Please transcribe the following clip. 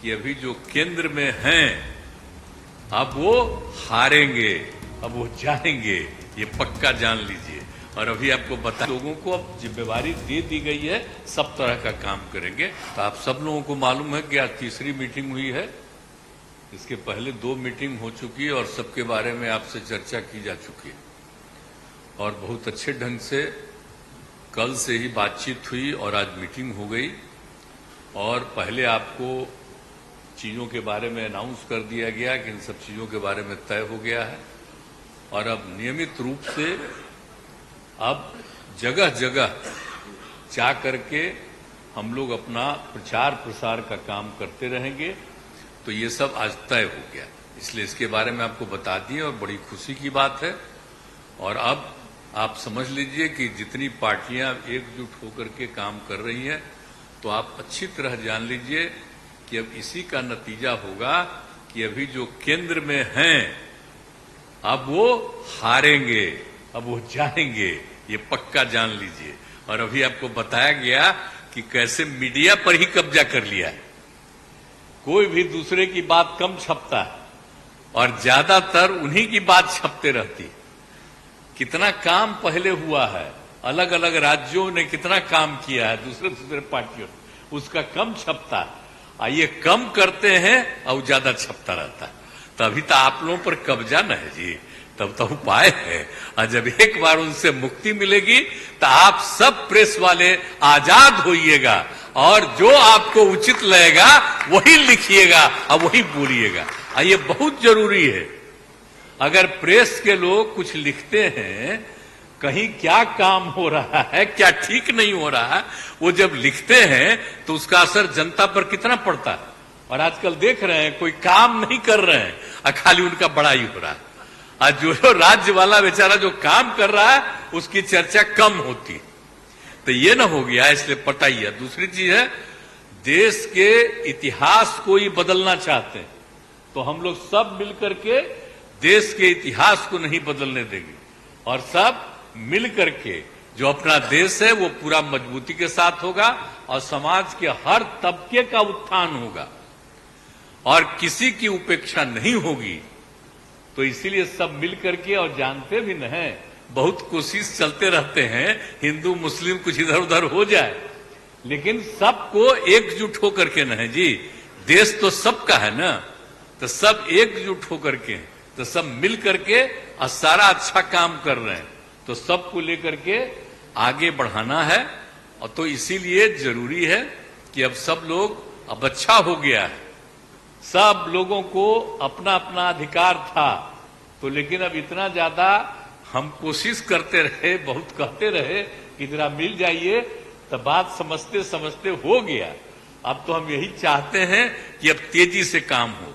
कि अभी जो केंद्र में हैं अब वो हारेंगे, अब वो जाएंगे, ये पक्का जान लीजिए। और अभी आपको बता, लोगों को अब जिम्मेवारी दे दी गई है, सब तरह का काम करेंगे। तो आप सब लोगों को मालूम है कि आज तीसरी मीटिंग हुई है, इसके पहले 2 मीटिंग हो चुकी है और सबके बारे में आपसे चर्चा की जा चुकी है और बहुत अच्छे ढंग से कल से ही बातचीत हुई और आज मीटिंग हो गई। और पहले आपको चीज़ों के बारे में अनाउंस कर दिया गया कि इन सब चीज़ों के बारे में तय हो गया है और अब नियमित रूप से अब जगह जगह जा करके हम लोग अपना प्रचार प्रसार का काम करते रहेंगे। तो ये सब आज तय हो गया, इसलिए इसके बारे में आपको बता दिए और बड़ी खुशी की बात है। और अब आप समझ लीजिए कि जितनी पार्टियां एकजुट होकर के काम कर रही हैं, तो आप अच्छी तरह जान लीजिए कि अब इसी का नतीजा होगा कि अभी जो केंद्र में हैं अब वो हारेंगे, अब वो जाएंगे, ये पक्का जान लीजिए। और अभी आपको बताया गया कि कैसे मीडिया पर ही कब्जा कर लिया है, कोई भी दूसरे की बात कम छपता है और ज्यादातर उन्हीं की बात छपते रहती है। कितना काम पहले हुआ है, अलग अलग राज्यों ने कितना काम किया है दूसरे पार्टियों ने, उसका कम छपता है। ये कम करते हैं और ज्यादा छपता रहता है। तभी तो आप लोगों पर कब्जा न है जी, तब तो उपाय है। और जब एक बार उनसे मुक्ति मिलेगी तो आप सब प्रेस वाले आजाद होइएगा और जो आपको उचित लगेगा वही लिखिएगा और वही बोलिएगा। ये बहुत जरूरी है। अगर प्रेस के लोग कुछ लिखते हैं, कहीं क्या काम हो रहा है, क्या ठीक नहीं हो रहा है, वो जब लिखते हैं तो उसका असर जनता पर कितना पड़ता है। और आजकल देख रहे हैं कोई काम नहीं कर रहे हैं और खाली उनका बड़ाई हो रहा है। और जो राज्य वाला बेचारा जो काम कर रहा है उसकी चर्चा कम होती है। तो ये ना हो गया, इसलिए पटाइए। दूसरी चीज है, देश के इतिहास को ही बदलना चाहते हैं तो हम लोग सब मिलकर के देश के इतिहास को नहीं बदलने देंगे और सब मिल करके जो अपना देश है वो पूरा मजबूती के साथ होगा और समाज के हर तबके का उत्थान होगा और किसी की उपेक्षा नहीं होगी। तो इसीलिए सब मिल करके, और जानते भी न हैं, बहुत कोशिश चलते रहते हैं हिंदू मुस्लिम कुछ इधर उधर हो जाए, लेकिन सबको एकजुट होकर के न है जी, देश तो सबका है ना, तो सब एकजुट होकर के, तो सब मिल करके और सारा अच्छा काम कर रहे हैं। तो सबको लेकर के आगे बढ़ाना है। और तो इसीलिए जरूरी है कि अब सब लोग, अब अच्छा हो गया है, सब लोगों को अपना अपना अधिकार था तो, लेकिन अब इतना ज्यादा हम कोशिश करते रहे, बहुत कहते रहे कि जरा मिल जाइए, तो बात समझते समझते हो गया। अब तो हम यही चाहते हैं कि अब तेजी से काम हो।